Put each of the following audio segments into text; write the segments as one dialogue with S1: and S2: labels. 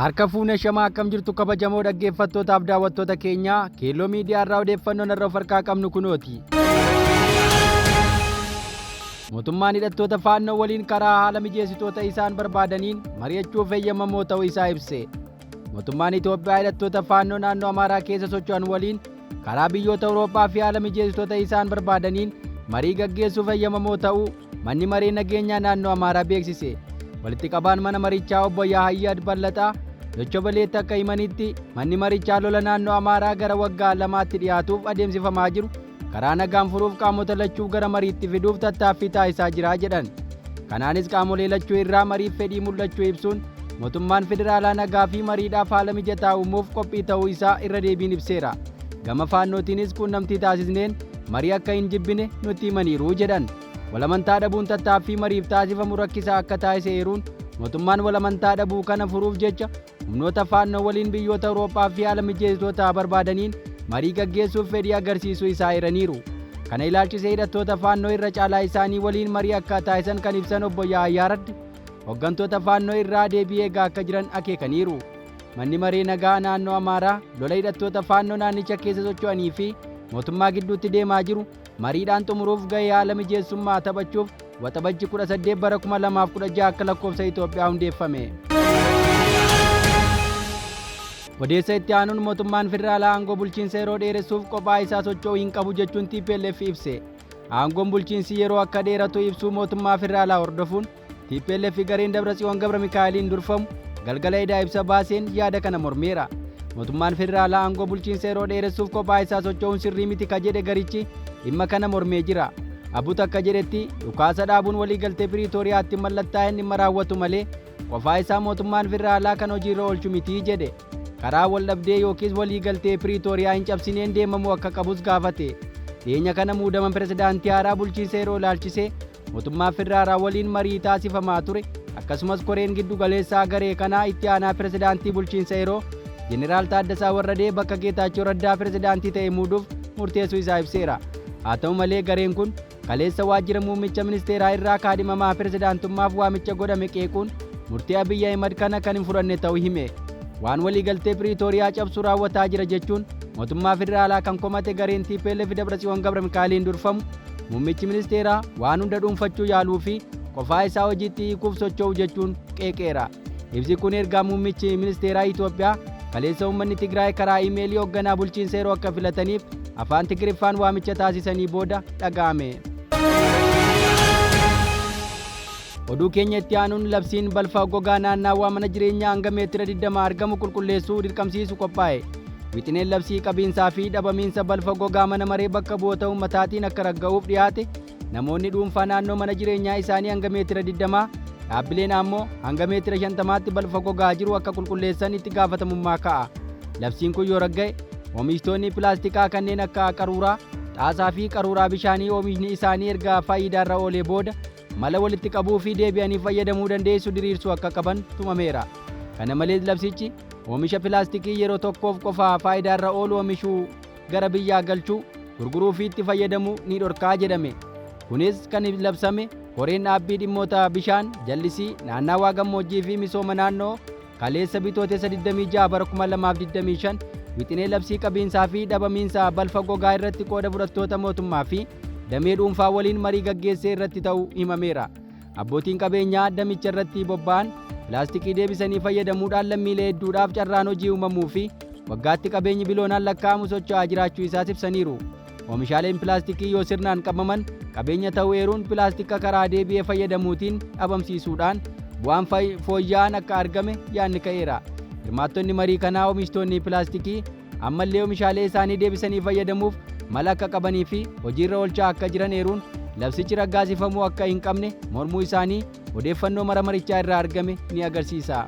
S1: Harka fuune shamaa akkam jirtu kabajamoo dhaggeeffattootaaf daawwattoota keenya Kello miidiyaa irraa odeeffannoon irra farkaa qabnu kunooti. Mootummaan hidhattoota Faannoo waliin karaa haala mijeessitoota isaan barbaadaniin mari'achuuf eeyyamamoo ta'uu isaa ibse. Mootummaan Itoophiyaa hidhattoota Faannoo naannoo Amhara keessa socho'an waliin karaa biyyoota Awurooppaa fi haala mijeessitoota isaan barbaadaniin marii gaggeessuuf eeyyamamoo ta'uu manni maree nageenyaa naannoo Amhara beeksise. Walitti qabaan mana marichaa obbo Yaahayyad Ballaxaa Dochobaleetti akka himanitti manni marichaa lola naannoo Amhara gara waggaa lamaatti dhiyaatuuf adeemsifamaa jiru karaa nagaan furuuf qaamota lachuu gara mariitti fiduuf tattaaffii taasisaa jira jedhan. Kanaanis qaamolee lachuu irraa mariif fedhii mul'achuu ibsuun mootummaan federaalaa nagaa fi mariidhaaf haala mijataa uumuuf qophii ta'uu isaa irra deebiin ibseera. Gama Faannootiinis quunnamtii taasisneen marii akka hin jibbine nutti himaniiru jedhan. Walamantaa dhabuun tattaaffii mariif taasifamu rakkisaa akka taasise eeruun mootummaan walamantaa dhabuu kana furuuf jecha humnoota Faannoo waliin biyyoota Awurooppaa fi haala mijeessitoota barbaadaniin marii gaggeessuuf fedhii agarsiisuu isaa eeraniiru. Kana ilaalchisee hidhattoota Faannoo irra caalaa isaanii waliin marii akka taasisan kan ibsan obbo Yaahayyad hooggantoota Faannoo irraa deebii eegaa akka jiran akeekaniiru. Manni maree nagaa naannoo Amhara lola hidhattoota Faannoo naannicha keessa socho'anii fi mootummaa gidduutti deemaa jiru mariidhaan xumuruuf gahee haala mijeessummaa taphachuuf waxabajji 18 bara 2016 akka lakkoofsa Itoophiyaa hundeeffame. Odeessa itti aanuun mootummaan federaalaa aangoo bulchiinsa yeroo dheeressuuf qophaa isaa socho'uu hin qabu jechuun Tplf ibse. Aangoon bulchiinsi yeroo akka dheeratu ibsuu mootummaa federaalaa hordofuun Tplf gareen Debretsion Gebremichaeliin durfamu galgala idaa ibsa baaseen yaada kana mormeera. Mootummaan federaalaa aangoo bulchiinsa yeroo dheeressuuf qophaa isaa socho'uun sirrii miti ka jedhe garichi dhimma kana mormee jira. Abut akka jedhetti dhukaasa dhaabuun waliigaltee Piriitooriyaatti mallattaa'een dhimma raawwatu malee qofaa isaa mootummaan federaalaa kan hojiirra oolchu miti jedhe. Karaa waldhabdee yookiis waliigaltee Piriitooriyaa hin cabsineen deemamuu akka qabus gaafate. Dhiyeenya kana muudaman pirezidaantii haaraa bulchiinsa yeroo ilaalchisee mootummaa federaalaa waliin marii taasifamaa ture. Akkasumas koreen giddu galeessaa garee kanaa itti aanaa pirezidaantii bulchiinsa yeroo Jeneraal Taaddasaa Warradee bakka Geetaachoo Raddaa pirezidaantii ta'e muuduuf murteessuu isaa ibseera. Haa ta'u malee gareen kun kaleessa waajjira muummicha ministeeraa irraa kaadhimamaa pirezidaantummaaf waamicha godhame qeequun murtii Abey Ahmed kana kan hin fudhanne ta'uu hime. Waan waliigaltee Piriitooriyaa cabsuu raawwataa jira jechuun mootummaa federaalaa kan komate gareen Tplf Debretsion Gebremichaeliin durfamu muummichi ministeeraa waan hunda dhuunfachuu yaaluu fi qofaa isaa hojiitti hiikuuf socho'u jechuun qeeqeera. Ibsi kun ergaa muummichi ministeeraa Itoophiyaa kaleessa uummanni Tigray karaa iimeelii hoogganaa bulchiinsa yeroo akka filataniif afaan Tigriffaan waamicha taasisanii booda dhaga'ame. Oduu keenya itti aanuun labsiin balfa gogaa naannawaa mana jireenyaa hanga meetira 20 argamu qulqulleessuu dirqamsiisu qophaa'e. Wixineen labsii qabiinsaa fi dhabamiinsa balfa gogaa mana maree bakka bu'oota uummataatiin akka ragga'uuf dhiyaate namoonni dhuunfaa naannoo mana jireenyaa isaanii hanga meetira 20 dhaabbileen ammoo hanga meetira 50tti balfa gogaa jiru akka qulqulleessan itti gaafatamummaa ka'a. Labsiin kun yoo ragga'e oomishtoonni pilaastikaa kanneen akka qaruuraa, xaasaa fi qaruuraa bishaanii oomishni isaanii erga faayidaarra oolee booda mala walitti qabuu fi deebi'anii fayyadamuu dandeessu diriirsuu akka qaban tumameera. Kana malees labsichi oomisha pilaastikii yeroo tokkoof qofa faayidaarra oolu oomishuu gara biyyaa galchuu gurguruu fi itti fayyadamuu ni dhorkaa jedhame. Kunis kan labsame koreen dhaabbii dhimmoota bishaan jallisii naannawaa gammoojjii fi misooma naannoo kaleessa bitootessa 26 bara 2025 wixinee labsii qabiinsaa fi dhabamiinsa balfa gogaa irratti qooda fudhattoota mootummaa fi damee dhuunfaa waliin marii gaggeessee irratti ta'uu himameera. Abbootiin qabeenyaa damicha irratti bobba'an pilaastikii deebisanii fayyadamuudhaan lammiilee hedduudhaaf carraan hojii uumamuu fi waggaatti qabeenyi biloonaan lakkaa'amu socho'aa jiraachuu isaas ibsaniiru. Oomishaaleen pilaastikii yoo sirnaan qabaman qabeenya ta'uu eeruun pilaastika karaa deebi'ee fayyadamuutiin dhabamsiisuudhaan bu'aan fooyya'aan akka argame yaadni ka'eera. Hirmaattonni marii kanaa oomishtoonni pilaastikii ammallee oomishaalee isaanii deebisanii fayyadamuuf mala akka qabanii fi hojiirra oolchaa akka jiran eeruun labsichi raggaasifamuu akka hin qabne mormuu isaanii odeeffannoo mana marichaa irraa argame ni agarsiisa.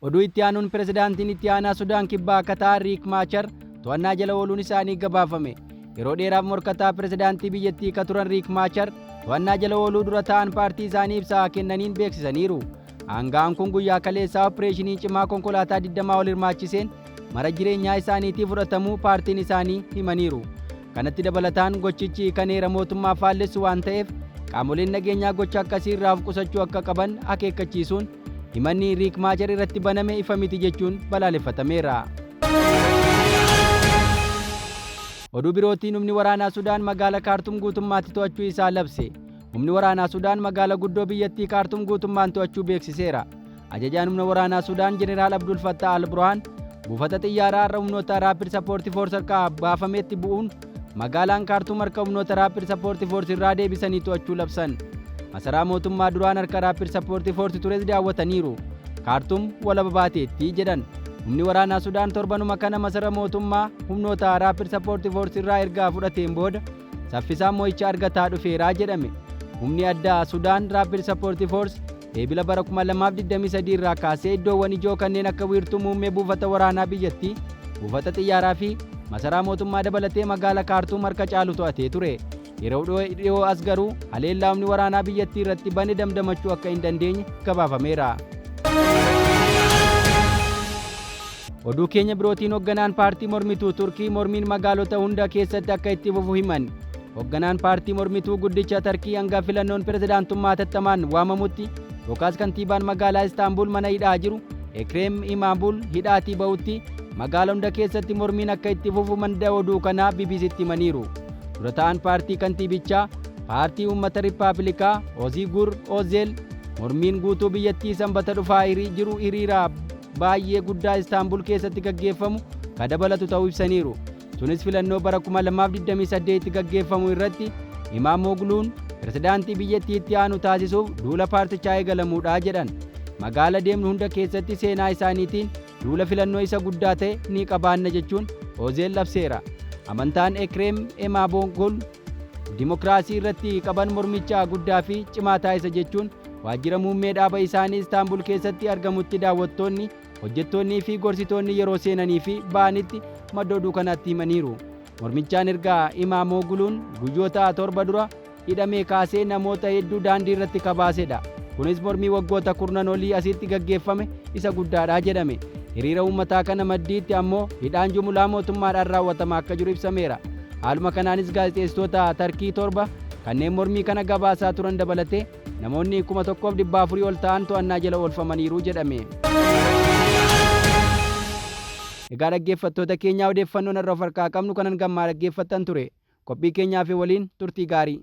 S1: Oduu itti aanuun pirezidaantiin itti aanaa Sudan kibbaa akka ta'an Riek Machar to'annaa jala ooluun isaanii gabaafame. Yeroo dheeraaf morkataa pirezidaantii biyyattii ka turan Riek Machar to'annaa jala ooluu dura ta'an paartii isaanii ibsaa kennaniin beeksisaniiru. Aanga'aan kun guyyaa kaleessaa opereeshinii cimaa konkolaataa 20 ol hirmaachiseen mara jireenyaa isaaniitiif fudhatamuu paartiin isaanii himaniiru. Kanatti dabalataan gochichi kan heera mootummaa faallessu waan ta'eef qaamoleen nageenyaa gocha akkasii irraa of qusachuu akka qaban akeekkachiisuun himanni Riik Maachaar irratti baname ifa miti jechuun balaaleffatameera. Oduu birootiin humni waraanaa Sudaan magaalaa Kaartum guutummaatti to'achuu isaa labse. Humni waraanaa Sudaan magaalaa guddoo biyyattii Kaartum guutummaan to'achuu beeksiseera. Ajajaan humna waraanaa Sudaan Jeneraal Abdul Fattah al-Burhaan buufata xiyyaaraa irra humnoota Rapid Support Force harkaa baafametti bu'uun magaalaan Kaartum harka humnoota Rapid Support Force irraa deebisanii to'achuu labsan. Masaraa mootummaa duraan harka Rapid Support Force tures daawwataniiru. Kaartum walaba baateetti jedhan. Humni waraanaa Sudaan torbanuma kana masaraa mootummaa humnoota Rapid Support Force irraa ergaa fudhateen booda saffisaan mo'icha argataa dhufeeraa jedhame. Humni addaa Sudaan Rapid Support Force eebila bara 2023 irraa kaasee iddoowwan ijoo kanneen akka wiirtuu muummee buufata waraanaa biyyattii, buufata xiyyaaraa fi masaraa mootummaa dabalatee magaalaa Kaartum harka caalu to'atee ture. Yeroo dhiyoo as garuu haleellaa humni waraanaa biyyattii irratti bane damdamachuu akka hin dandeenye gabaafameera. Oduu keenya birootiin hoogganaan paartii mormituu Turkii mormiin magaalota hunda keessatti akka itti fufu himan. Hoogganaan paartii mormituu guddicha Turkii hanga filannoon pirezidaantummaa tattamaan waamamutti yookaas kantiibaan magaalaa Istaanbul mana hidhaa jiru Ekrem İmamoğlu hidhaatii ba'utti magaalaa hunda keessatti mormiin akka itti fufu madda oduu kanaa BBC'tti himaniiru. Dura ta'aan paartii kantiibichaa paartii uummata Rippaabilikaa Ozigur Ozel mormiin guutuu biyyattii sanbata dhufaa jiru hiriira baay'ee guddaa Istaanbul keessatti gaggeeffamu kan dabalatu ta'uu ibsaniiru. Sunis filannoo bara 2028 gaggeeffamu irratti İmamoğluun pirezidaantii biyyattii itti aanu taasisuuf duula paartichaa eegalamuudha jedhan. Magaala deemnu hunda keessatti seenaa isaaniitiin duula filannoo isa guddaa ta'e ni qabaanna jechuun Ozel labseera. Amantaan Ekrem İmamoğlu dimokiraasii irratti qaban mormicha guddaa fi cimaa taasisa jechuun waajjira muummee dhaaba isaanii Istaanbul keessatti argamutti daawwattoonni, hojjettoonnii fi gorsitoonni yeroo seenanii fi ba'anitti madda oduu kanatti himaniiru. Mormichaan ergaa İmamoğluun guyyoota 7 dura hidhamee kaasee namoota hedduu daandii irratti kabaasedha. Kunis mormii waggoota 10 olii asitti gaggeeffame isa guddaadha jedhame. Hiriira uummataa kana maddiitti ammoo hidhaan jumlaa mootummaadhaan raawwatamaa akka jiru ibsameera. Haaluma kanaanis gaazexeessitoota Turkii 7 kanneen mormii kana gabaasaa turan dabalatee namoonni 1,400 ol ta'an to'annaa jala oolfamaniiru jedhame. Egaa dhaggeeffattoota keenyaa odeeffannoon irraa of harkaa qabnu kanan gammaa dhaggeeffattan ture. Qophii keenyaa fi waliin turtii gaarii.